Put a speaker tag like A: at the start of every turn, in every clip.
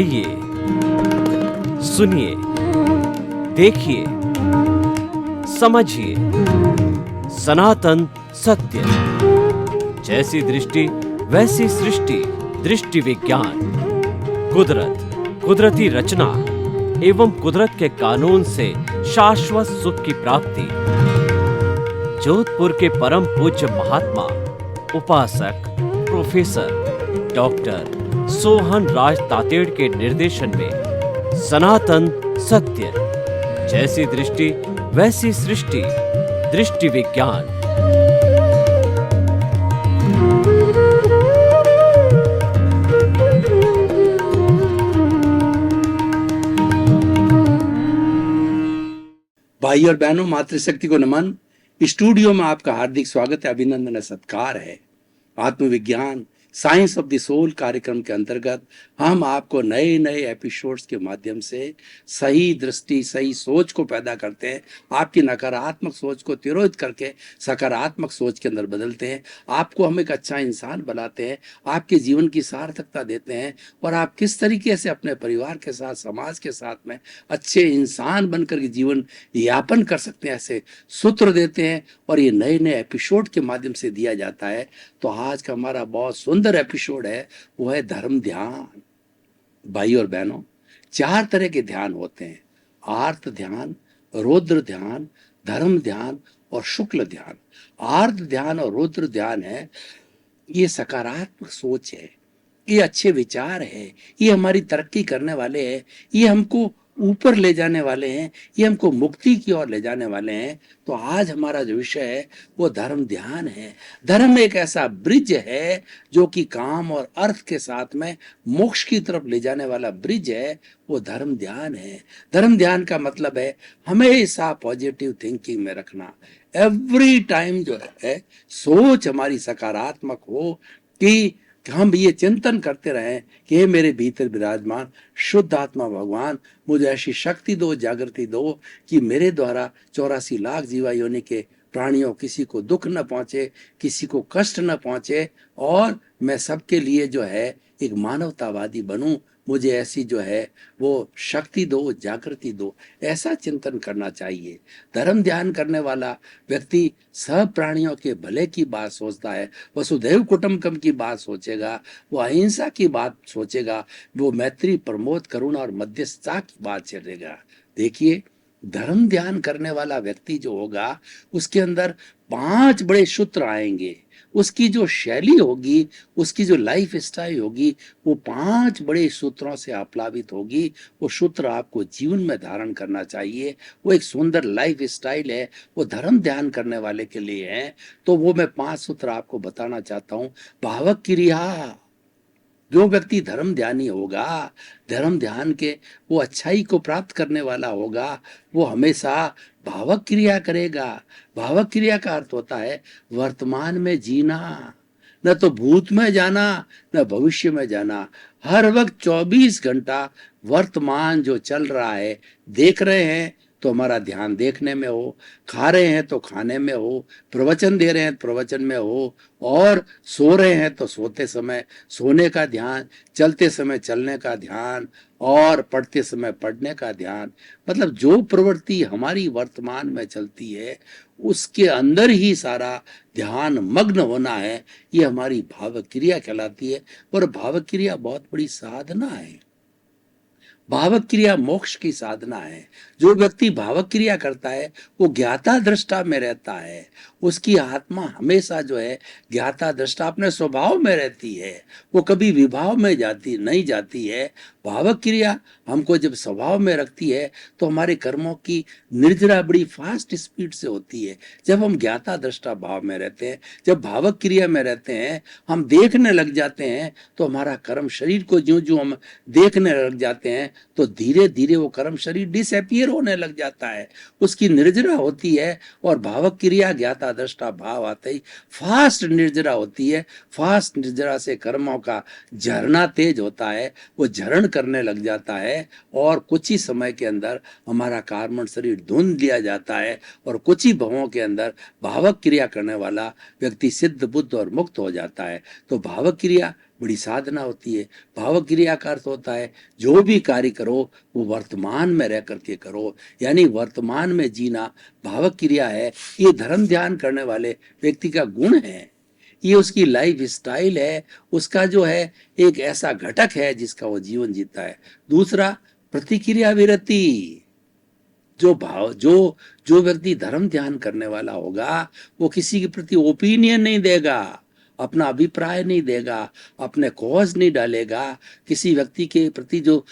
A: आइए, सुनिए, देखिए, समझिए सनातन सत्य। जैसी दृष्टि वैसी सृष्टि, दृष्टि विज्ञान। कुदरत, कुदरती रचना एवं कुदरत के कानून से शाश्वत सुख की प्राप्ति। जोधपुर के परम पूज्य महात्मा उपासक प्रोफेसर डॉक्टर सोहन राज तातेड़ के निर्देशन में सनातन सत्य। जैसी दृष्टि वैसी सृष्टि, दृष्टि विज्ञान।
B: भाई और बहनों, मातृशक्ति को नमन। स्टूडियो में आपका हार्दिक स्वागत है, अभिनंदन है, सत्कार है। आत्मविज्ञान साइंस ऑफ द सोल कार्यक्रम के अंतर्गत हम आपको नए नए एपिसोड्स के माध्यम से सही दृष्टि, सही सोच को पैदा करते हैं। आपकी नकारात्मक सोच को तिरोहित करके सकारात्मक सोच के अंदर बदलते हैं। आपको हम एक अच्छा इंसान बनाते हैं, आपके जीवन की सार्थकता देते हैं और आप किस तरीके से अपने परिवार के साथ, समाज के साथ में अच्छे इंसान बनकर के जीवन यापन कर सकते हैं, ऐसे सूत्र देते हैं और ये नए नए एपिसोड के माध्यम से दिया जाता है। तो आज का हमारा बहुत सुंदर एपिसोड है, वो है धर्म ध्यान। भाई और बहनों, 4 तरह के ध्यान होते हैं: आर्त ध्यान, रौद्र ध्यान, धर्म ध्यान और शुक्ल ध्यान। आर्त ध्यान और रौद्र ध्यान है, ये सकारात्मक सोच है, ये अच्छे विचार है, ये हमारी तरक्की करने वाले हैं, ये हमको ऊपर ले जाने वाले हैं, ये हमको मुक्ति की ओर ले जाने वाले हैं। तो आज हमारा जो विषय है वो धर्म ध्यान है। धर्म एक ऐसा ब्रिज है जो कि काम और अर्थ के साथ में मोक्ष की तरफ ले जाने वाला ब्रिज है, वो धर्म ध्यान है। धर्म ध्यान का मतलब है हमेशा पॉजिटिव थिंकिंग में रखना। एवरी टाइम जो है सोच हमारी सकारात्मक हो कि हम ये चिंतन करते रहें कि हे मेरे भीतर विराजमान शुद्ध आत्मा भगवान, मुझे ऐसी शक्ति दो, जागृति दो कि मेरे द्वारा 84 लाख जीवा योनि के प्राणियों किसी को दुख न पहुंचे, किसी को कष्ट न पहुंचे और मैं सबके लिए जो है एक मानवतावादी बनूं। मुझे ऐसी जो है वो शक्ति दो, जागृति दो, ऐसा चिंतन करना चाहिए। धर्म ध्यान करने वाला व्यक्ति सब प्राणियों के भले की बात सोचता है, वसुधैव कुटुंबकम की बात सोचेगा, वो अहिंसा की बात सोचेगा, वो मैत्री, प्रमोद, करुणा और मध्यस्थता की बात चलेगा। देखिए, धर्म ध्यान करने वाला व्यक्ति जो होगा उसके अंदर 5 बड़े सूत्र आएंगे। उसकी जो शैली होगी, उसकी जो लाइफ स्टाइल होगी, वो 5 बड़े सूत्रों से आप्लावित होगी। वो सूत्र आपको जीवन में धारण करना चाहिए। वो एक सुंदर लाइफ स्टाइल है, वो धर्म ध्यान करने वाले के लिए है। तो वो मैं 5 सूत्र आपको बताना चाहता हूं। भावक क्रिया, जो व्यक्ति धर्म ध्यानी होगा, धर्म ध्यान के वो अच्छाई को प्राप्त करने वाला होगा, वो हमेशा भावक क्रिया करेगा। भावक क्रिया का अर्थ होता है वर्तमान में जीना, न तो भूत में जाना न भविष्य में जाना। हर वक्त 24 घंटा वर्तमान जो चल रहा है देख रहे हैं तो हमारा ध्यान देखने में हो, खा रहे हैं तो खाने में हो, प्रवचन दे रहे हैं तो प्रवचन में हो, और सो रहे हैं तो सोते समय सोने का ध्यान, चलते समय चलने का ध्यान और पढ़ते समय पढ़ने का ध्यान। मतलब जो प्रवृत्ति हमारी वर्तमान में चलती है उसके अंदर ही सारा ध्यान मग्न होना है। ये हमारी भावक क्रिया कहलाती है। और भावक क्रिया बहुत बड़ी साधना है। भावक क्रिया मोक्ष की साधना है। जो व्यक्ति भावक क्रिया करता है वो ज्ञाता दृष्टा में रहता है। उसकी आत्मा हमेशा जो है ज्ञाता दृष्टा अपने स्वभाव में रहती है, वो कभी विभाव में नहीं जाती है। भावक क्रिया हमको जब स्वभाव में रखती है तो हमारे कर्मों की निर्जरा बड़ी फास्ट स्पीड से होती है। जब हम ज्ञाता दृष्टा भाव में रहते हैं, जब भावक क्रिया में रहते हैं, हम देखने लग जाते हैं तो हमारा कर्म शरीर को ज्यों ज्यों हम देखने लग जाते हैं तो धीरे धीरे वो कर्म शरीर डिसअपियर होने लग जाता है, उसकी निर्जरा होती है। और भावक क्रिया ज्ञाता दृष्टा भाव आते ही फास्ट निर्जरा होती है। फास्ट निर्जरा से कर्मों का झरना तेज होता है, वो झरण करने लग जाता है और कुछ ही समय के अंदर हमारा कार्बन शरीर धुंध लिया जाता है और कुछ ही भवों के अंदर भावक क्रिया करने वाला व्यक्ति सिद्ध बुद्ध और मुक्त हो जाता है। तो भावक क्रिया बड़ी साधना होती है। भावक क्रिया का अर्थ होता है जो भी कार्य करो वो वर्तमान में रह करके करो, यानी वर्तमान में जीना भावक क्रिया है। ये धर्म ध्यान करने वाले व्यक्ति का गुण है, ये उसकी लाइफ स्टाइल है, उसका जो है एक ऐसा घटक है जिसका वो जीवन जीता है। दूसरा, प्रतिक्रिया विरति। जो व्यक्ति धर्म ध्यान करने वाला होगा वो किसी के प्रति ओपिनियन नहीं देगा, अपना अभिप्राय नहीं देगा, अपने कॉज नहीं डालेगा। किसी व्यक्ति के प्रति जो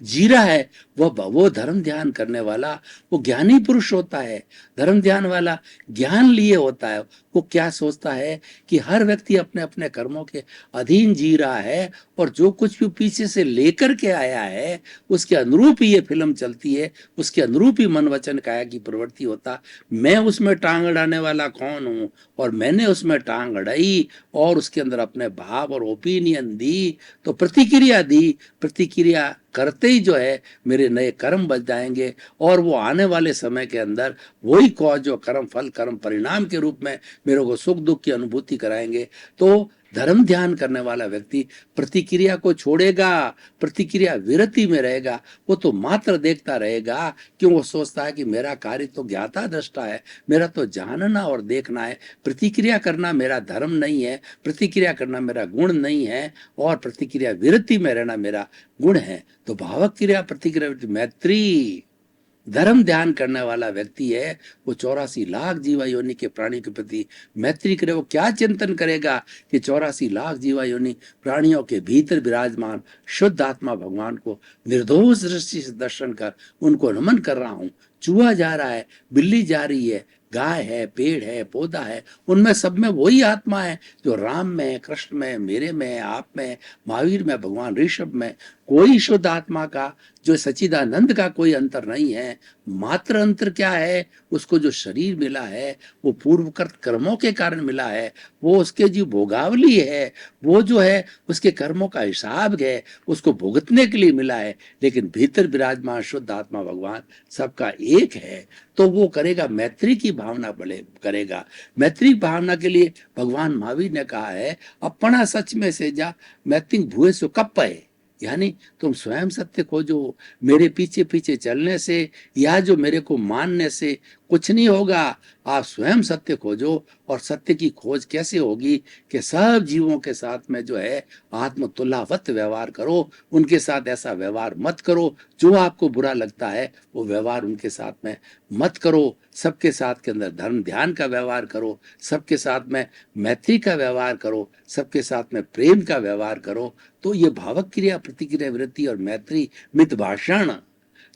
B: जी रहा है वो धर्म ध्यान करने वाला वो ज्ञानी पुरुष होता है। धर्म ध्यान वाला ज्ञान लिए होता है। वो क्या सोचता है कि हर व्यक्ति अपने अपने कर्मों के अधीन जी रहा है और जो कुछ भी पीछे से लेकर के आया है उसके अनुरूप ही ये फिल्म चलती है, उसके अनुरूप ही मन वचन काया की प्रवृत्ति होता। मैं उसमें टांग अड़ाने वाला कौन हूँ, और मैंने उसमें टांग अड़ाई और उसके अंदर अपने भाव और ओपिनियन दी, तो प्रतिक्रिया दी। प्रतिक्रिया करते ही जो है मेरे नए कर्म बच जाएंगे और वो आने वाले समय के अंदर वही कॉज जो कर्म फल कर्म परिणाम के रूप में मेरे को सुख दुख की अनुभूति कराएंगे। तो धर्म ध्यान करने वाला व्यक्ति प्रतिक्रिया को छोड़ेगा, प्रतिक्रिया विरति में रहेगा। वो तो मात्र देखता रहेगा, क्यों? वो सोचता है कि मेरा कार्य तो ज्ञाता दृष्टा है, मेरा तो जानना और देखना है, प्रतिक्रिया करना मेरा धर्म नहीं है, प्रतिक्रिया करना मेरा गुण नहीं है, और प्रतिक्रिया विरति में रहना मेरा गुण है। तो भावक क्रिया प्रतिक्रिया मैत्री धर्म ध्यान करने वाला व्यक्ति है, वो 84 लाख जीवा योनि के प्राणी के प्रति मैत्री करे। वो क्या चिंतन करेगा कि 84 लाख जीवा योनि प्राणियों के भीतर विराजमान शुद्ध आत्मा भगवान को निर्दोष दृष्टि से दर्शन कर उनको नमन कर रहा हूँ। चूहा जा रहा है, बिल्ली जा रही है, गाय है, पेड़ है, पौधा है, उनमें सब में वही आत्मा है जो राम में, कृष्ण में, मेरे में, आप में, महावीर में, भगवान ऋषभ में। कोई शुद्ध आत्मा का जो सच्चिदानंद का कोई अंतर नहीं है। मात्र अंतर क्या है? उसको जो शरीर मिला है वो पूर्वकृत कर्मों के कारण मिला है, वो उसके जो भोगावली है, वो जो है उसके कर्मों का हिसाब है, उसको भुगतने के लिए मिला है। लेकिन भीतर विराजमान शुद्ध आत्मा भगवान सबका एक है, तो वो करेगा मैत्री की भावना बड़े करेगा। मैत्री भावना के लिए भगवान महावीर ने कहा है, अपना सच में से जा मैत्री भूए सो कप है, यानी तुम स्वयं सत्य खोजो। मेरे पीछे पीछे चलने से या जो मेरे को मानने से कुछ नहीं होगा। आप स्वयं सत्य खोजो, और सत्य की खोज कैसे होगी कि सब जीवों के साथ में जो है आत्मतुल्यवत व्यवहार करो। उनके साथ ऐसा व्यवहार मत करो जो आपको बुरा लगता है, वो व्यवहार उनके साथ में मत करो। सबके साथ के अंदर धर्म ध्यान का व्यवहार करो, सबके साथ में मैत्री का व्यवहार करो, सबके साथ में प्रेम का व्यवहार करो। तो ये भावक क्रिया प्रतिक्रिया वृत्ति और मैत्री मित भाषण,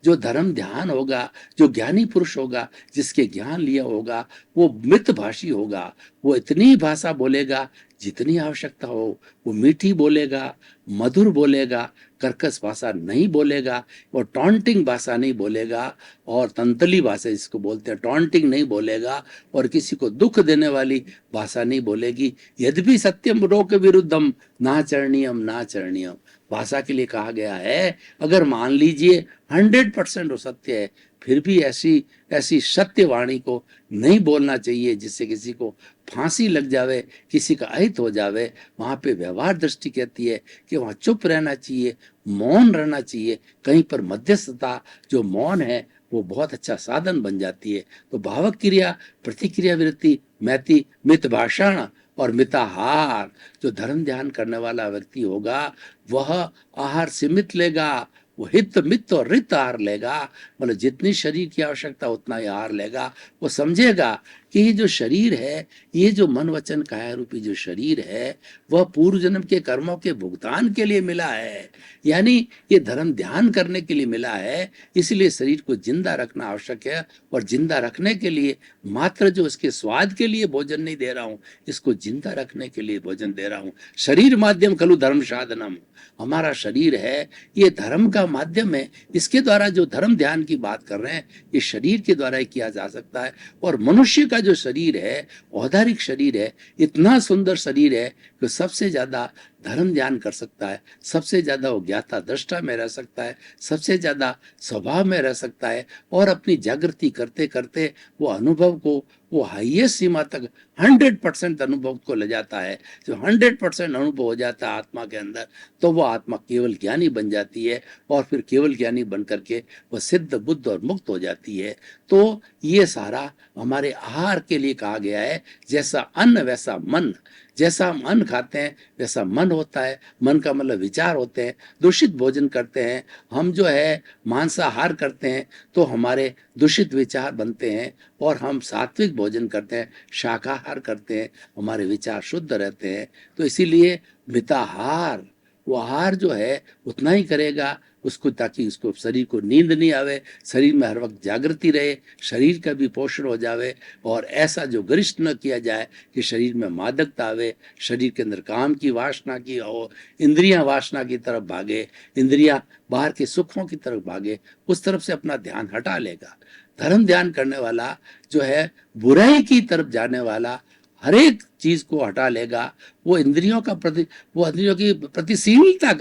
B: जो धर्म ध्यान होगा, जो ज्ञानी पुरुष होगा, जिसके ज्ञान लिया होगा, वो मित भाषी होगा। वो इतनी भाषा बोलेगा जितनी आवश्यकता हो। वो मीठी बोलेगा, मधुर बोलेगा, कर्कश भाषा नहीं बोलेगा, और टॉन्टिंग भाषा नहीं बोलेगा, और तंतली भाषा जिसको बोलते हैं टॉन्टिंग नहीं बोलेगा, और किसी को दुख देने वाली भाषा नहीं बोलेगी। यद्यपि सत्यम रोक विरुद्धम नाचरणीयम नाचरणीयम, भाषा के लिए कहा गया है अगर मान लीजिए 100% वो सत्य है, फिर भी ऐसी सत्य वाणी को नहीं बोलना चाहिए जिससे किसी को फांसी लग जावे, किसी का अहित हो जावे। वहां पे व्यवहार दृष्टि कहती है कि वहां चुप रहना चाहिए, मौन रहना चाहिए। कहीं पर मध्यस्थता जो मौन है वो बहुत अच्छा साधन बन जाती है। तो भावक क्रिया प्रतिक्रिया वृत्ति मैत्री मित भाषण और मिताहार, जो धर्म ध्यान करने वाला व्यक्ति होगा वह आहार सीमित लेगा, वो हित मित और रित आहार लेगा। मतलब जितनी शरीर की आवश्यकता उतना ही आहार लेगा। वो समझेगा कि ये जो शरीर है, ये जो मन वचन काया रूपी जो शरीर है, वह पूर्व जन्म के कर्मों के भुगतान के लिए मिला है, यानी ये धर्म ध्यान करने के लिए मिला है। इसलिए शरीर को जिंदा रखना आवश्यक है, और जिंदा रखने के लिए मात्र जो इसके स्वाद के लिए भोजन नहीं दे रहा हूँ, इसको जिंदा रखने के लिए भोजन दे रहा हूँ। शरीर माध्यम खलु धर्म साधनम, हमारा शरीर है ये धर्म का माध्यम है। इसके द्वारा जो धर्म ध्यान की बात कर रहे हैं ये शरीर के द्वारा ही किया जा सकता है। और मनुष्य का जो शरीर है, औदारिक शरीर है, इतना सुंदर शरीर है कि सबसे ज्यादा धर्म ध्यान कर सकता है, सबसे ज्यादा वो ज्ञाता दृष्टा में रह सकता है, सबसे ज्यादा स्वभाव में रह सकता है, और अपनी जागृति करते करते वो अनुभव को वो हाईएस्ट सीमा तक 100% अनुभव को ले जाता है। जो 100% अनुभव हो जाता है आत्मा के अंदर, तो वो आत्मा केवल ज्ञानी बन जाती है, और फिर केवल ज्ञानी बन करके वह सिद्ध बुद्ध और मुक्त हो जाती है। तो ये सारा हमारे आहार के लिए कहा गया है। जैसा अन्न वैसा मन, जैसा हम अन्न खाते हैं वैसा मन होता है। मन का मतलब विचार होते हैं। दूषित भोजन करते हैं हम, जो है मांसाहार करते हैं, तो हमारे दूषित विचार बनते हैं, और हम सात्विक भोजन करते हैं, शाकाहार करते हैं, हमारे विचार शुद्ध रहते हैं। तो इसीलिए मिताहार, वो आहार जो है उतना ही करेगा उसको, ताकि उसको शरीर को नींद नहीं आवे, शरीर में हर वक्त जागृति रहे, शरीर का भी पोषण हो जावे, और ऐसा जो गरिष्ठ न किया जाए कि शरीर में मादकता आवे, शरीर के अंदर काम की वासना की हो, इंद्रियां वासना की तरफ भागे, इंद्रियां बाहर के सुखों की तरफ भागे, उस तरफ से अपना ध्यान हटा लेगा। धर्म ध्यान करने वाला जो है बुराई की तरफ जाने वाला हर एक चीज को हटा लेगा। वो इंद्रियों की प्रतिशीलता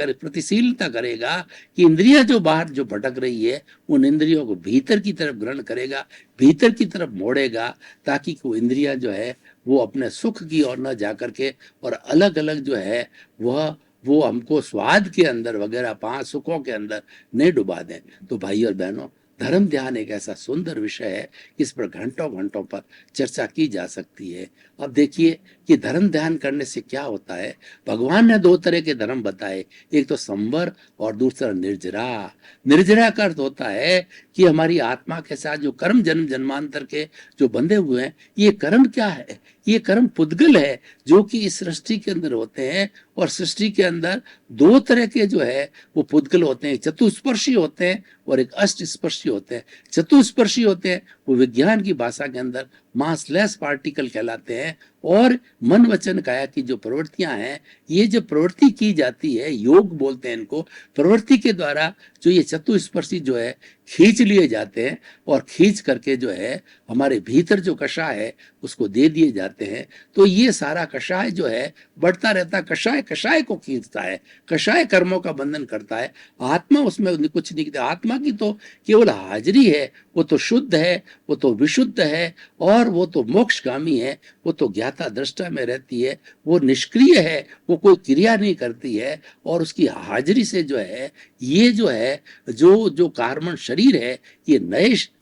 B: करेगा कि इंद्रियां जो बाहर जो भटक रही है, उन इंद्रियों को भीतर की तरफ ग्रहण करेगा, भीतर की तरफ मोड़ेगा, ताकि वो इंद्रियां जो है वो अपने सुख की ओर न जा करके और अलग अलग जो है वो हमको स्वाद के अंदर वगैरह 5 सुखों के अंदर नहीं डुबा दें। तो भाई और बहनों, धर्म ध्यान एक ऐसा सुंदर विषय है कि इस पर घंटों घंटों पर चर्चा की जा सकती है। अब देखिए कि धर्म ध्यान करने से क्या होता है। भगवान ने 2 तरह के धर्म बताए, एक तो संवर और दूसरा निर्जरा। निर्जरा का अर्थ होता है कि हमारी आत्मा के साथ जो कर्म जन्म जन्मांतर के जो बंधे हुए हैं, ये कर्म क्या है? ये कर्म पुद्गल है जो कि इस सृष्टि के अंदर होते हैं, और सृष्टि के अंदर 2 तरह के जो है वो पुद्गल होते हैं, चतुस्पर्शी होते हैं और एक अष्टस्पर्शी होते हैं। चतुस्पर्शी होते हैं वो विज्ञान की भाषा के अंदर मासलेस पार्टिकल कहलाते हैं, और मन वचन काया की जो प्रवृत्तियां हैं, ये जो प्रवृत्ति की जाती है, योग बोलते हैं इनको, प्रवृत्ति के द्वारा जो ये चतुस्पर्शी जो है खींच लिए जाते हैं, और खींच करके जो है हमारे भीतर जो कषाय है उसको दे दिए जाते हैं। तो ये सारा कषाय जो है बढ़ता रहता है, कषाय कषाय को खींचता है, कषाय कर्मों का बंधन करता है। आत्मा उसमें कुछ नहीं करता। आत्मा की तो केवल हाजिरी है, वो तो शुद्ध है, वो तो विशुद्ध है, और वो तो मोक्षगामी है, वो तो ज्ञाता दृष्टा में रहती है, वो निष्क्रिय है, वो कोई क्रिया नहीं करती है, और उसकी हाजिरी से जो है ये जो है जो कार्बन शरीर है ये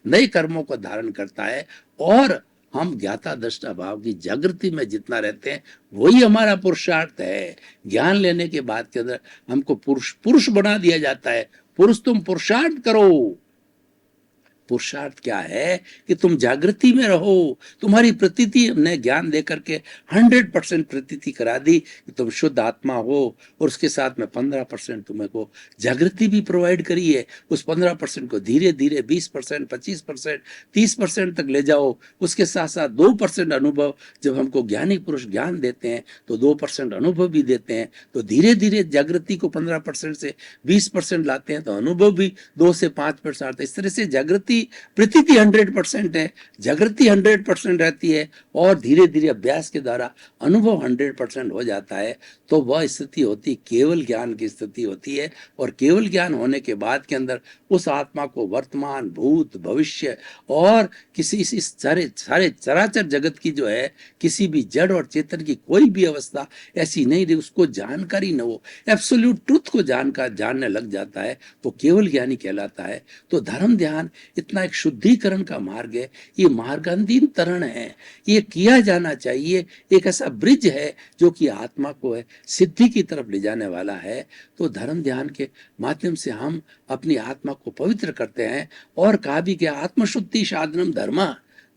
B: नए कर्मों को धारण करता है, और हम ज्ञाता दृष्टा भाव की जागृति में जितना रहते हैं वही हमारा पुरुषार्थ है। ज्ञान लेने के बाद के अंदर हमको पुरुष बना दिया जाता है। पुरुष तुम पुरुषार्थ करो। पुरुषार्थ क्या है कि तुम जागृति में रहो। तुम्हारी प्रतीति हमने ज्ञान दे करके 100% प्रतीति करा दी कि तुम शुद्ध आत्मा हो, और उसके साथ में 15% तुम्हें को जागृति भी प्रोवाइड करी है। उस 15% को धीरे धीरे 20%, 25%, 30% तक ले जाओ। उसके साथ साथ 2% अनुभव, जब हमको ज्ञानी पुरुष ज्ञान देते हैं तो 2% अनुभव भी देते हैं। तो धीरे धीरे जागृति को 15% से 20% लाते हैं, तो अनुभव भी 2 से 5%। इस तरह से जागृति प्रतीति 100% है, जागृति 100% रहती है, और धीरे धीरे अभ्यास के द्वारा अनुभव 100% हो जाता है। तो वह स्थिति होती केवल ज्ञान की स्थिति होती है, और केवल ज्ञान होने के बाद के अंदर उस आत्मा को वर्तमान, भूत, भविष्य और किसी इस सारे चराचर जगत की जो है किसी भी जड़ और चेतन की कोई भी अवस्था ऐसी नहीं रही, उसको जानकारी न हो, एब्सोल्यूट ट्रुथ को जानने लग जाता है, तो केवल ज्ञानी कहलाता है। तो धर्म ध्यान इतना एक शुद्धिकरण का मार्ग है, ये मार्गांधीन तरण है, ये किया जाना चाहिए। एक ऐसा ब्रिज है जो कि आत्मा को है सिद्धि की तरफ ले जाने वाला है। तो धर्म ध्यान के माध्यम से हम अपनी आत्मा को पवित्र करते हैं। और कहा भी कि आत्मशुद्धि साधनम धर्म,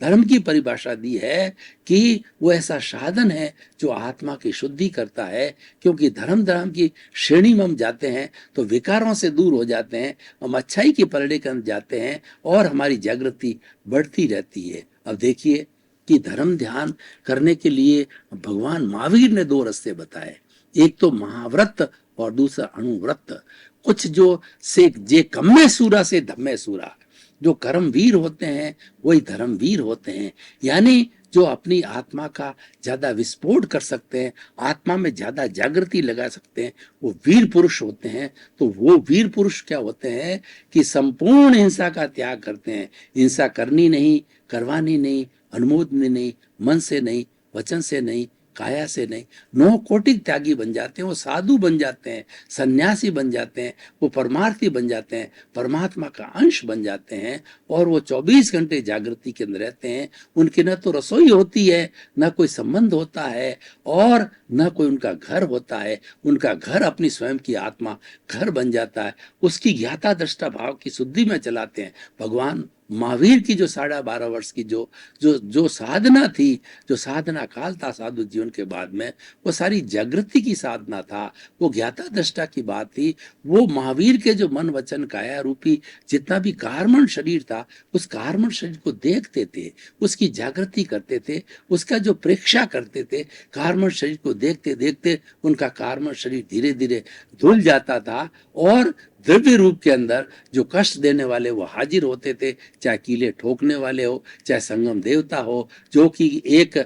B: धर्म की परिभाषा दी है कि वो ऐसा साधन है जो आत्मा की शुद्धि करता है। क्योंकि धर्म की श्रेणी में हम जाते हैं तो विकारों से दूर हो जाते हैं, हम अच्छाई की पलड़े के अंदर जाते हैं, और हमारी जागृति बढ़ती रहती है। अब देखिए कि धर्म ध्यान करने के लिए भगवान महावीर ने 2 रास्ते बताए, एक तो महाव्रत और दूसरा अणुव्रत। कुछ जो से जे कम्मे सूरा से धम्मे सूरा, जो कर्मवीर होते हैं वही धर्मवीर होते हैं। यानी जो अपनी आत्मा का ज्यादा विस्फोट कर सकते हैं, आत्मा में ज्यादा जागृति लगा सकते हैं, वो वीर पुरुष होते हैं। तो वो वीर पुरुष क्या होते हैं कि संपूर्ण हिंसा का त्याग करते हैं। हिंसा करनी नहीं, करवानी नहीं, अनुमोदनी नहीं, मन से नहीं, वचन से नहीं, काया से नहीं, नौ कोटिक त्यागी बन जाते हैं, वो साधु बन जाते हैं, सन्यासी बन जाते हैं, वो परमार्थी बन जाते हैं, परमात्मा का अंश बन जाते हैं, और वो 24 घंटे जागृति के अंदर रहते हैं। उनकी न तो रसोई होती है, न कोई संबंध होता है, और न कोई उनका घर होता है। उनका घर अपनी स्वयं की आत्मा घर बन जाता है। उसकी ज्ञाता दृष्टा भाव की शुद्धि में चलाते हैं। भगवान महावीर की जो 12.5 वर्ष की जो जो जो साधना थी, जो साधना काल था साधु जीवन के बाद में, वो सारी जागृति की साधना था, वो ज्ञाता दृष्टा की बात थी। वो महावीर के जो मन वचन काया रूपी जितना भी कार्मण शरीर था, उस कार्मण शरीर को देखते थे, उसकी जागृति करते थे, उसका जो प्रेक्षा करते थे। कार्मण शरीर को देखते देखते उनका कार्मण शरीर धीरे धीरे धुल जाता था, और द्रव्य रूप के अंदर जो कष्ट देने वाले वो हाजिर होते थे, चाहे कीले ठोकने वाले हो, चाहे संगम देवता हो, जो कि एक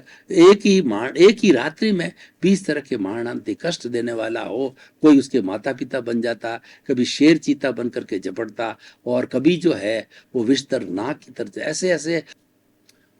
B: ही रात्रि में 20 तरह के मारणांतिक कष्ट देने वाला हो। कोई उसके माता पिता बन जाता, कभी शेर चीता बन करके झपटता, और कभी जो है वो विस्तर नाग की तरह। ऐसे ऐसे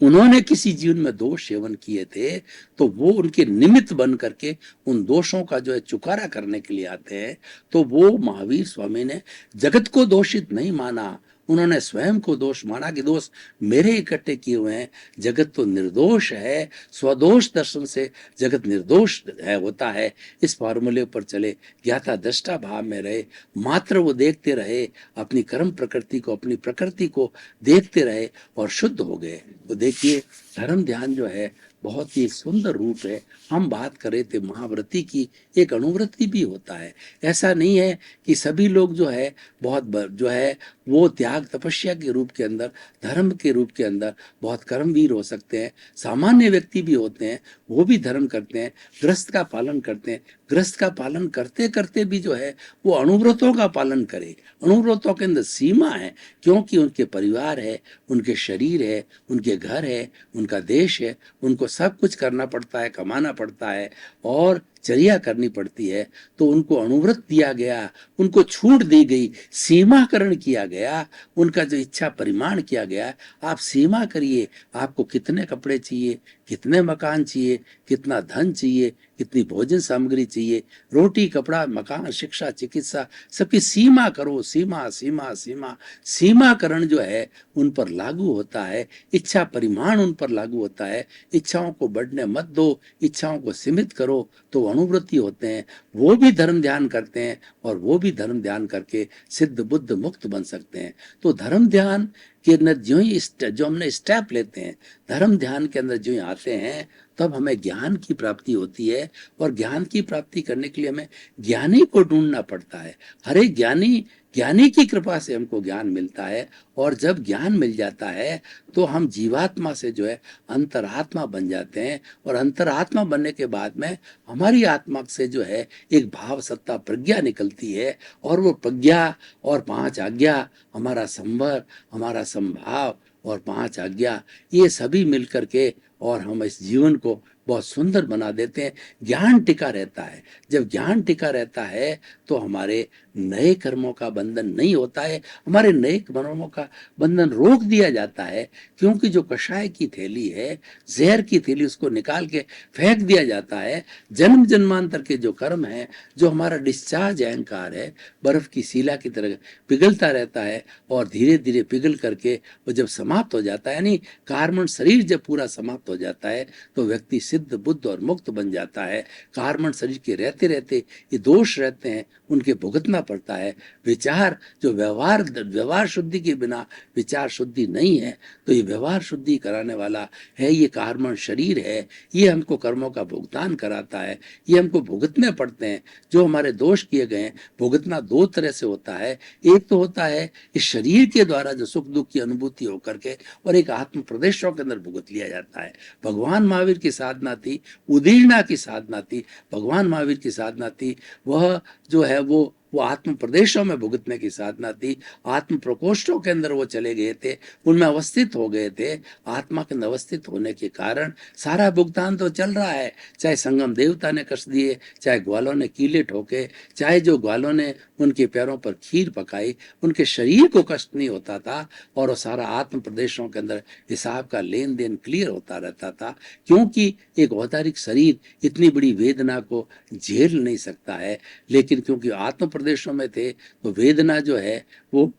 B: उन्होंने किसी जीवन में दोष सेवन किए थे, तो वो उनके निमित्त बन करके उन दोषों का जो है चुकारा करने के लिए आते हैं। तो वो महावीर स्वामी ने जगत को दोषित नहीं माना, उन्होंने स्वयं को दोष माना कि दोष मेरे इकट्ठे किए हुए हैं, जगत तो निर्दोष है। स्वदोष दर्शन से जगत निर्दोष है होता है। इस फॉर्मूले पर चले, ज्ञाता दृष्टा भाव में रहे, मात्र वो देखते रहे, अपनी कर्म प्रकृति को, अपनी प्रकृति को देखते रहे और शुद्ध हो गए। तो देखिए, धर्म ध्यान जो है बहुत ही सुंदर रूप है। हम बात करें थे महाव्रती की, एक अनुव्रति भी होता है। ऐसा नहीं है कि सभी लोग जो है जो है वो त्याग तपस्या के रूप के अंदर, धर्म के रूप के अंदर बहुत कर्मवीर हो सकते हैं। सामान्य व्यक्ति भी होते हैं, वो भी धर्म करते हैं, गृहस्थ का पालन करते हैं। गृहस्थ का पालन करते करते भी जो है वो अनुव्रतों का पालन करे। अनुव्रतों के अंदर सीमा है, क्योंकि उनके परिवार है, उनके शरीर है, उनके घर है, उनका देश है, उनको सब कुछ करना पड़ता है, कमाना पड़ता है और चर्या करनी पड़ती है। तो उनको अनुव्रत दिया गया, उनको छूट दी गई, सीमाकरण किया गया, उनका जो इच्छा परिमाण किया गया। आप सीमा करिए, आपको कितने कपड़े चाहिए, कितने मकान चाहिए, कितना धन चाहिए, कितनी भोजन सामग्री चाहिए, रोटी कपड़ा मकान शिक्षा चिकित्सा, सबकी सीमा करो। सीमा सीमा सीमा सीमाकरण जो है उन पर लागू होता है, इच्छा परिमाण उन पर लागू होता है। इच्छाओं को बढ़ने मत दो, इच्छाओं को सीमित करो, तो अनुवृत्ति होते हैं। वो भी धर्म ध्यान करते हैं, और वो भी धर्म ध्यान करके सिद्ध बुद्ध मुक्त बन सकते हैं। तो धर्म ध्यान के अंदर जो हमने स्टेप लेते हैं, धर्म ध्यान के अंदर जो आते हैं, तब हमें ज्ञान की प्राप्ति होती है। और ज्ञान की प्राप्ति करने के लिए हमें ज्ञानी को ढूंढना पड़ता है। हर एक ज्ञानी की कृपा से हमको ज्ञान मिलता है। और जब ज्ञान मिल जाता है तो हम जीवात्मा से जो है अंतरात्मा बन जाते हैं। और अंतरात्मा बनने के बाद में हमारी आत्मा से जो है एक भाव सत्ता प्रज्ञा निकलती है। और वो प्रज्ञा और 5 आज्ञा, हमारा संवर, हमारा संभाव और 5 आज्ञा, ये सभी मिलकर के और हम इस जीवन को बहुत सुंदर बना देते हैं। ज्ञान टिका रहता है। जब ज्ञान टिका रहता है तो हमारे नए कर्मों का बंधन नहीं होता है, हमारे नए कर्मों का बंधन रोक दिया जाता है। क्योंकि जो कषाय की थैली है, जहर की थैली, उसको निकाल के फेंक दिया जाता है। जन्म जन्मांतर के जो कर्म है, जो हमारा डिस्चार्ज अहंकार है, बर्फ की शिला की तरह पिघलता रहता है, और धीरे धीरे पिघल करके वो जब समाप्त हो जाता है, यानी कार्मण शरीर जब पूरा समाप्त हो जाता है, तो व्यक्ति सिद्ध बुद्ध और मुक्त बन जाता है। कार्मण शरीर के रहते रहते ये दोष रहते हैं, उनके भुगतना पड़ता है। विचार जो व्यवहार शुद्धि के बिना विचार शुद्धि नहीं है, तो ये व्यवहार शुद्धि कराने वाला है, ये कार्मण शरीर है। ये हमको कर्मों का भुगतान कराता है, ये हमको भुगतने पड़ते हैं। जो हमारे दोष किए गए हैं, भुगतना 2 तरह से होता है। एक तो होता है इस शरीर के द्वारा जो सुख दुख की अनुभूति होकर के, और एक आत्म प्रदेशों के अंदर भुगत लिया जाता है। भगवान महावीर की साधना थी, उदीर्णा की साधना थी। भगवान महावीर की साधना थी, वह जो है वो वो आत्म प्रदेशों में भुगतने की साधना थी। आत्म प्रकोष्ठों के अंदर वो चले गए थे, उनमें अवस्थित हो गए थे। आत्मा के अंदर अवस्थित होने के कारण सारा भुगतान तो चल रहा है, चाहे संगम देवता ने कष्ट दिए, चाहे ग्वालों ने कीले ठोके, चाहे जो ग्वालों ने उनके पैरों पर खीर पकाई, उनके शरीर को कष्ट नहीं होता था और वो सारा आत्म प्रदेशों के अंदर हिसाब का लेन देन क्लियर होता रहता था, क्योंकि एक औदारिक शरीर इतनी बड़ी वेदना को झेल नहीं सकता है। लेकिन क्योंकि आत्म प्रदेशों में थे तो वेदना जो है वो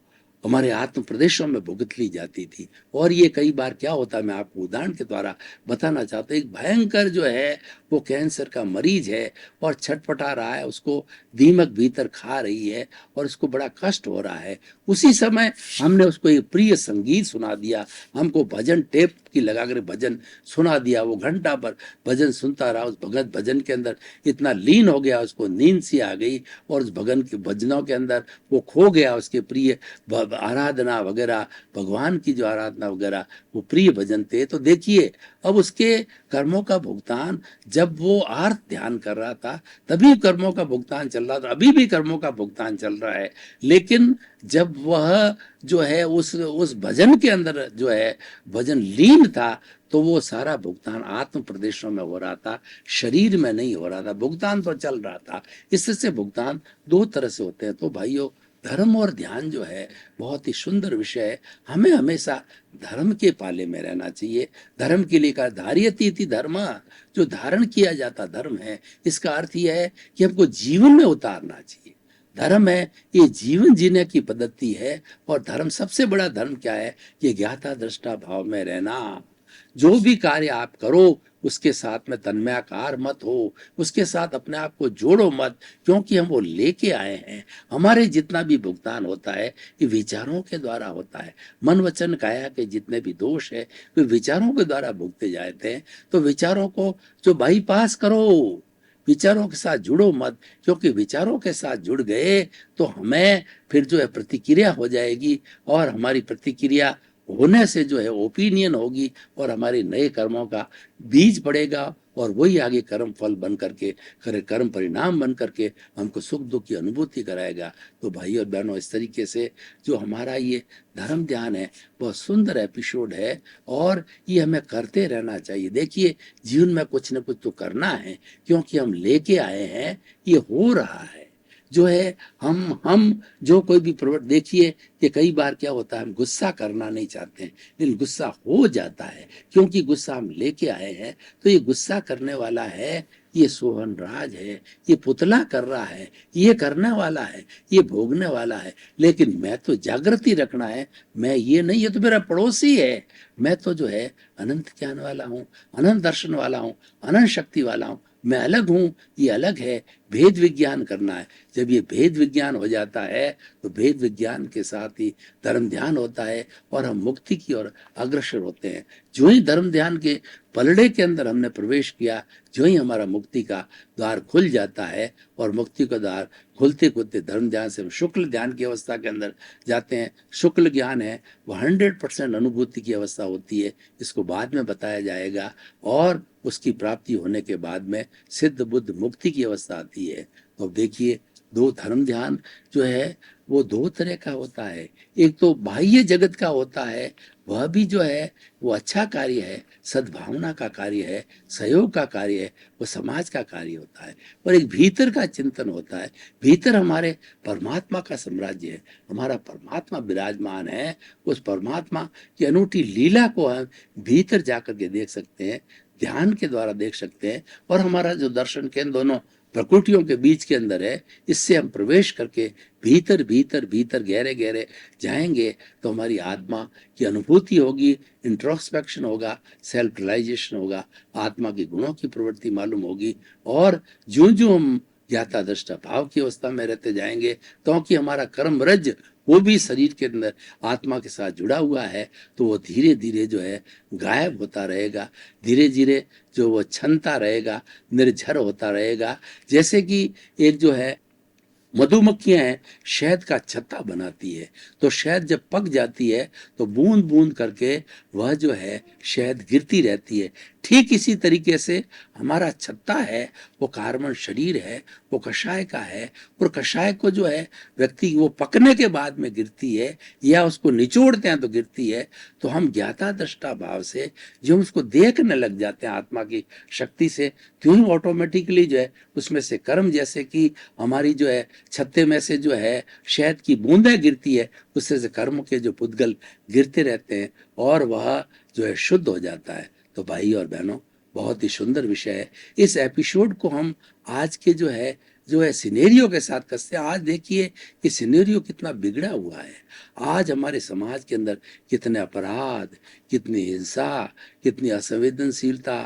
B: हमारे आत्म प्रदेशों में भुगत ली जाती थी। और ये कई बार क्या होता है, मैं आपको उदाहरण के द्वारा बताना चाहता हूँ। एक भयंकर जो है वो कैंसर का मरीज है और छटपटा रहा है, उसको दीमक भीतर खा रही है और उसको बड़ा कष्ट हो रहा है। उसी समय हमने उसको एक प्रिय संगीत सुना दिया, हमको भजन टेप की लगाकर भजन सुना दिया। वो घंटा पर भजन सुनता रहा, उस भगत भजन के अंदर इतना लीन हो गया, उसको नींद सी आ गई और उस भगन के भजनों के अंदर वो खो गया। उसके प्रिय आराधना वगैरह, भगवान की जो आराधना वगैरह वो प्रिय भजन थे। तो देखिए अब उसके कर्मों का भुगतान, जब वो आर्त ध्यान कर रहा था तभी कर्मों का भुगतान चल रहा था, अभी भी कर्मों का भुगतान चल रहा है। लेकिन जब वह जो है उस भजन के अंदर जो है भजन लीन था तो वो सारा भुगतान आत्म प्रदेशों में हो रहा था, शरीर में नहीं हो रहा था। भुगतान तो चल रहा था। इससे भुगतान दो तरह से होते हैं। तो भाइयों, धर्म और ध्यान जो है बहुत ही सुंदर विषय है। हमें हमेशा धर्म के पाले में रहना चाहिए। धर्म के लिए कहा धार्यति इति धर्म, जो धारण किया जाता धर्म है, इसका अर्थ यह है कि हमको जीवन में उतारना चाहिए। धर्म है ये जीवन जीने की पद्धति है। और धर्म, सबसे बड़ा धर्म क्या है? ये ज्ञाता दृष्टा भाव में रहना। जो भी कार्य आप करो उसके साथ में तन्मयाकार मत हो, उसके साथ अपने आप को जोड़ो मत, क्योंकि हम वो लेके आए हैं। हमारे जितना भी भुगतान होता है ये विचारों के द्वारा होता है। मन वचन काया के जितने भी दोष है वे विचारों के द्वारा भुगते जाते हैं। तो विचारों को जो बाईपास करो, विचारों के साथ जुड़ो मत, क्योंकि विचारों के साथ जुड़ गए तो हमें फिर जो है प्रतिक्रिया हो जाएगी और हमारी प्रतिक्रिया होने से जो है ओपिनियन होगी और हमारे नए कर्मों का बीज पड़ेगा और वही आगे कर्म फल बन करके, कर्म परिणाम बन करके हमको सुख दुख की अनुभूति कराएगा। तो भाई और बहनों, इस तरीके से जो हमारा ये धर्म ध्यान है बहुत सुंदर एपिसोड है और ये हमें करते रहना चाहिए। देखिए जीवन में कुछ न कुछ तो करना है, क्योंकि हम लेके आए हैं, ये हो रहा है जो है। हम जो कोई भी प्रवृत्ति, देखिए कि कई बार क्या होता है, हम गुस्सा करना नहीं चाहते हैं लेकिन गुस्सा हो जाता है, क्योंकि गुस्सा हम लेके आए हैं। तो ये गुस्सा करने वाला है, ये सोहन राज है, ये पुतला कर रहा है, ये करने वाला है, ये भोगने वाला है। लेकिन मैं तो जागृति रखना है, मैं ये नहीं, ये तो मेरा पड़ोसी है। मैं तो जो है अनंत ज्ञान वाला हूँ, अनंत दर्शन वाला हूँ, अनंत शक्ति वाला हूँ। मैं अलग हूँ, ये अलग है। भेद विज्ञान करना है। जब ये भेद विज्ञान हो जाता है तो भेद विज्ञान के साथ ही धर्म ध्यान होता है और हम मुक्ति की ओर अग्रसर होते हैं। जो ही धर्म ध्यान के पलड़े के अंदर हमने प्रवेश किया, जो ही हमारा मुक्ति का द्वार खुल जाता है और मुक्ति का द्वार खुलते खुलते धर्म ध्यान से हम शुक्ल ध्यान की अवस्था के अंदर जाते हैं। शुक्ल ज्ञान है वो 100% अनुभूति की अवस्था होती है, इसको बाद में बताया जाएगा। और उसकी प्राप्ति होने के बाद में सिद्ध बुद्ध मुक्ति की अवस्था आती है। तो देखिए दो धर्म ध्यान जो है वो दो तरह का होता है। एक तो बाह्य जगत का होता है, वह भी जो है वो अच्छा कार्य है, सद्भावना का कार्य है, सहयोग का कार्य है, वो समाज का कार्य होता है। और एक भीतर का चिंतन होता है। भीतर हमारे परमात्मा का साम्राज्य है, हमारा परमात्मा विराजमान है। उस परमात्मा की अनूठी लीला को हम भीतर जाकर के देख सकते हैं, ध्यान के द्वारा देख सकते हैं। और हमारा जो दर्शन के दोनों प्रकृतियों के बीच के अंदर है, इससे हम प्रवेश करके भीतर भीतर भीतर गहरे गहरे जाएंगे तो हमारी आत्मा की अनुभूति होगी, इंट्रोस्पेक्शन होगा, सेल्फ रियलाइजेशन होगा, आत्मा के गुणों की प्रवृत्ति मालूम होगी। और जो जो हम ज्ञाता दृष्टा भाव की अवस्था में रहते जाएंगे, क्योंकि हमारा कर्म रज वो भी शरीर के अंदर आत्मा के साथ जुड़ा हुआ है, तो वो धीरे धीरे जो है गायब होता रहेगा, धीरे धीरे जो वो छनता रहेगा, निर्झर होता रहेगा। जैसे कि एक जो है मधुमक्खियां हैं, शहद का छत्ता बनाती है, तो शहद जब पक जाती है तो बूंद बूंद करके वह जो है शहद गिरती रहती है। ठीक इसी तरीके से हमारा छत्ता है, वो कार्बन शरीर है, वो कषाय का है, और कषाय को जो है व्यक्ति वो पकने के बाद में गिरती है या उसको निचोड़ते हैं तो गिरती है। तो हम ज्ञाता दृष्टा भाव से जो उसको देखने लग जाते हैं आत्मा की शक्ति से, क्यों ही ऑटोमेटिकली जो है उसमें से कर्म, जैसे कि हमारी जो है छत्ते में से जो है शहद की बूंदें गिरती है, उससे से कर्म के जो पुद्गल गिरते रहते हैं और वह जो है शुद्ध हो जाता है। तो भाई और बहनों, बहुत ही सुंदर विषय है। इस एपिसोड को हम आज के जो है सिनेरियो के साथ कसते हैं। आज देखिए कि सिनेरियो कितना बिगड़ा हुआ है। आज हमारे समाज के अंदर कितने अपराध, कितनी हिंसा, कितनी असंवेदनशीलता,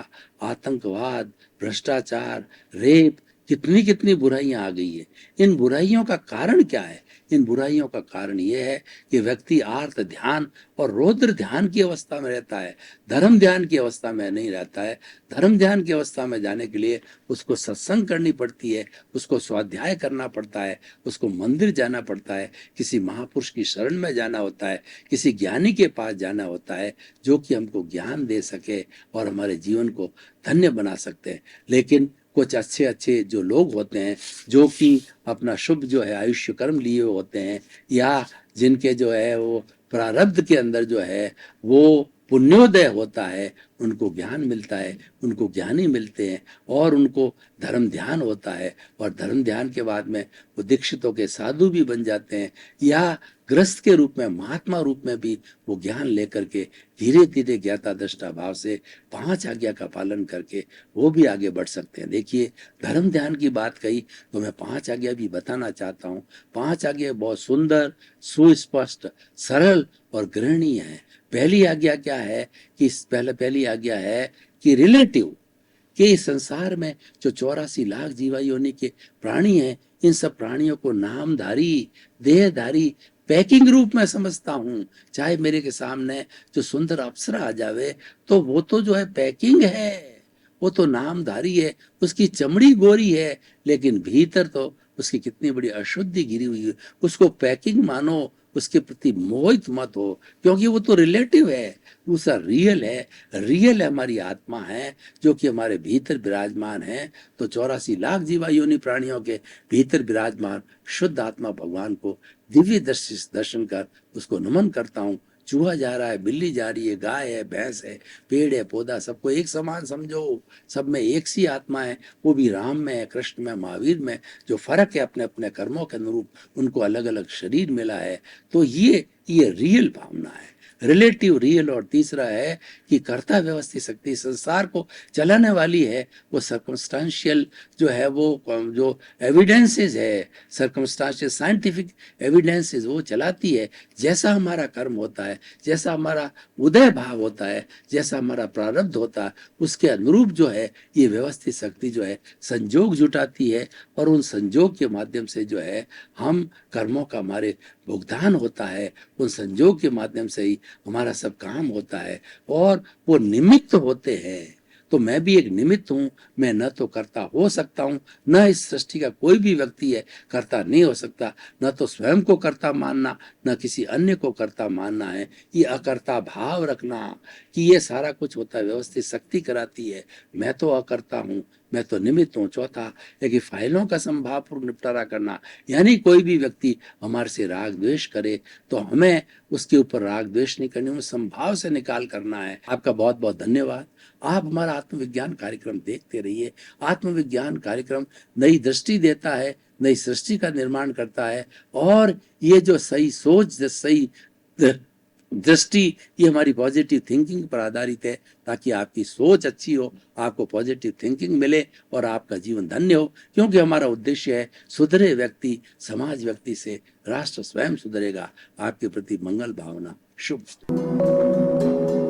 B: आतंकवाद, भ्रष्टाचार, रेप, कितनी कितनी बुराइयां आ गई है। इन बुराइयों का कारण क्या है? इन बुराइयों का कारण यह है कि व्यक्ति आर्त ध्यान और रौद्र ध्यान की अवस्था में रहता है, धर्म ध्यान की अवस्था में नहीं रहता है। धर्म ध्यान की अवस्था में जाने के लिए उसको सत्संग करनी पड़ती है, उसको स्वाध्याय करना पड़ता है, उसको मंदिर जाना पड़ता है, किसी महापुरुष की शरण में जाना होता है, किसी ज्ञानी के पास जाना होता है जो कि हमको ज्ञान दे सके और हमारे जीवन को धन्य बना सकते हैं। लेकिन कुछ अच्छे अच्छे जो लोग होते हैं जो कि अपना शुभ जो है आयुष्य कर्म लिए हुए होते हैं, या जिनके जो है वो प्रारब्ध के अंदर जो है वो पुण्योदय होता है, उनको ज्ञान मिलता है, उनको ज्ञानी मिलते हैं और उनको धर्म ध्यान होता है। और धर्म ध्यान के बाद में वो दीक्षितों के साधु भी बन जाते हैं, या ग्रस्त के रूप में, महात्मा रूप में भी वो ज्ञान लेकर के धीरे धीरे ज्ञाता दृष्टा भाव से 5 आज्ञा का पालन करके वो भी आगे बढ़ सकते हैं। देखिए, धर्म ध्यान की बात कही तो मैं 5 आज्ञा भी बताना चाहता हूँ। 5 आज्ञा बहुत सुंदर, सुस्पष्ट, सरल और ग्रहणीय है। पहली आज्ञा क्या है कि पहली आज्ञा है कि रिलेटिव, कि इस संसार में जो 84 लाख जीवा योनि के प्राणी हैं, इन सब प्राणियों को नामधारी, देहधारी, पैकिंग रूप में समझता हूँ। चाहे मेरे के सामने जो सुंदर अप्सरा आ जावे तो वो तो जो है पैकिंग है, वो तो नामधारी है, उसकी चमड़ी गोरी है, लेकिन भीतर तो उसकी कितनी बड़ी अशुद्धि गिरी हुई है। उसको पैकिंग मानो, उसके प्रति मोहित मत हो, क्योंकि वो तो रिलेटिव है। दूसरा रियल है, रियल हमारी आत्मा है जो कि हमारे भीतर विराजमान है। तो 84 लाख जीवा योनि प्राणियों के भीतर विराजमान शुद्ध आत्मा भगवान को दिव्य दर्शन कर उसको नमन करता हूँ। चूहा जा रहा है, बिल्ली जा रही है, गाय है, भैंस है, पेड़ है, पौधा, सबको एक समान समझो। सब में एक सी आत्मा है, वो भी राम में है, कृष्ण में, महावीर में। जो फर्क है अपने अपने कर्मों के अनुरूप उनको अलग अलग शरीर मिला है। तो ये रियल भावना है, रिलेटिव रियल। और तीसरा है कि कर्ता व्यवस्थित शक्ति संसार को चलाने वाली है, वो सर्कमस्टांशियल जो है, वो जो एविडेंसेस है, सर्कमस्टांशियल साइंटिफिक एविडेंसेस वो चलाती है। जैसा हमारा कर्म होता है, जैसा हमारा उदय भाव होता है, जैसा हमारा प्रारब्ध होता है, उसके अनुरूप जो है ये व्यवस्थित शक्ति जो है संजोग जुटाती है, और उन संजोग के माध्यम से जो है हम कर्मों का हमारे भुगतान होता है। उन संजोग के माध्यम से ही हमारा सब काम होता है, और वो निमित्त होते हैं। तो मैं भी एक निमित्त हूँ। मैं न तो कर्ता हो सकता हूँ, न इस सृष्टि का कोई भी व्यक्ति है कर्ता नहीं हो सकता। न तो स्वयं को कर्ता मानना, न किसी अन्य को कर्ता मानना है। ये अकर्ता भाव रखना कि ये सारा कुछ होता है, व्यवस्थित शक्ति कराती है। मैं तो अकर्ता हूँ, मैं तो निमित्त हूँ। चौथा है कि फाइलों का संभावपूर्ण निपटारा करना, यानी कोई भी व्यक्ति हमारे से राग द्वेष करे तो हमें उसके ऊपर राग द्वेष नहीं करनी, संभाव से निकाल करना है। आपका बहुत बहुत धन्यवाद। आप हमारा आत्मविज्ञान कार्यक्रम देखते रहिए। आत्मविज्ञान कार्यक्रम नई दृष्टि देता है, नई सृष्टि का निर्माण करता है, और ये जो सही सोच, सही दृष्टि, ये हमारी पॉजिटिव थिंकिंग पर आधारित है, ताकि आपकी सोच अच्छी हो, आपको पॉजिटिव थिंकिंग मिले और आपका जीवन धन्य हो। क्योंकि हमारा उद्देश्य है सुधरे व्यक्ति, समाज व्यक्ति से राष्ट्र स्वयं सुधरेगा। आपके प्रति मंगल भावना, शुभ।